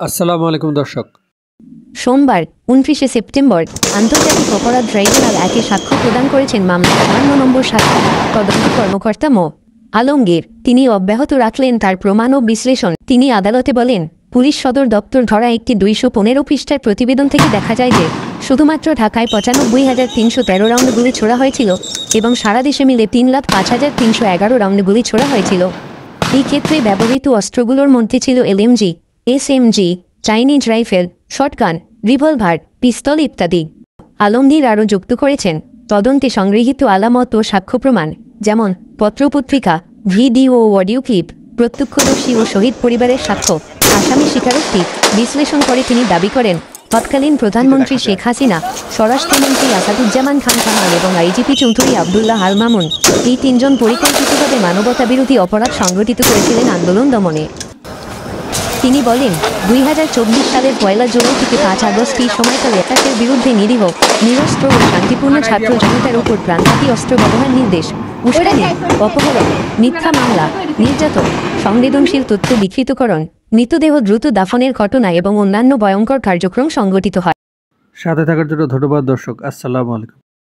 আসসালামু আলাইকুম দর্শক। সোমবার 29শে সেপ্টেম্বর আন্তর্জাতিক অপরাধ ট্রাইব্যুনাল একে সাক্ষ্য প্রদান করেছেন মামলার ৫২ নম্বর সাক্ষ্য তদন্ত কর্মকর্তা মো আলমগীর। তিনি অব্যাহত রাখলেন তার প্রমাণ ও বিশ্লেষণ। তিনি আদালতে বলেন, পুলিশ সদর দপ্তর ধরা একটি ২১৫ পৃষ্ঠার প্রতিবেদন থেকে দেখা যায় যে শুধুমাত্র ঢাকায় ৯৫,৩১৩ রাউন্ড গুলি ছোড়া হয়েছিল এবং সারা দেশে মিলে ৩,৫,৩১১ রাউন্ড গুলি ছোড়া হয়েছিল। এই ক্ষেত্রে ব্যবহৃত অস্ত্রগুলোর মধ্যে ছিল LMG, SMG, Chinese rifle, shotgun, revolver, pistol ইত্যাদি। আলমগীর আরও যুক্ত করেছেন, তদন্তে সংগৃহীত আলামত ও সাক্ষ্য প্রমাণ যেমন পত্রপত্রিকা, ভিডিও ও অডিও ক্লিপ, প্রত্যক্ষদর্শী ও শহীদ পরিবারের সাক্ষ্য, আসামি স্বীকারোক্তি বিশ্লেষণ করে তিনি দাবি করেন তৎকালীন প্রধানমন্ত্রী শেখ হাসিনা, স্বরাষ্ট্রমন্ত্রী আসাদুজ্জামান খান কামাল এবং আইজিপি চৌধুরী আবদুল্লাহ আল মামুন এই তিনজন পরিকল্পিতভাবে মানবতাবিরোধী অপরাধ সংগঠিত করেছিলেন আন্দোলন দমনে। তিনি বলেন, ২০২৪ সালের ১ জুলাই থেকে ৫ আগস্ট এই সময়কালে একাকের বিরুদ্ধে নিরীহ, নিরস্ত্র ও শান্তিপূর্ণ ছাত্র জনতার উপর প্রাণঘাতী অস্ত্র ব্যবহার নির্দেশ, উস্কানি, অপহরণ, মিথ্যা মামলা, নির্যাতন, সংবেদনশীল তথ্য বিকৃতকরণ, মৃতদেহ দ্রুত দাফনের ঘটনা এবং অন্যান্য ভয়ঙ্কর কার্যক্রম সংঘটিত হয়। সাথে থাকার জন্য ধন্যবাদ দর্শক। আসসালামু আলাইকুম।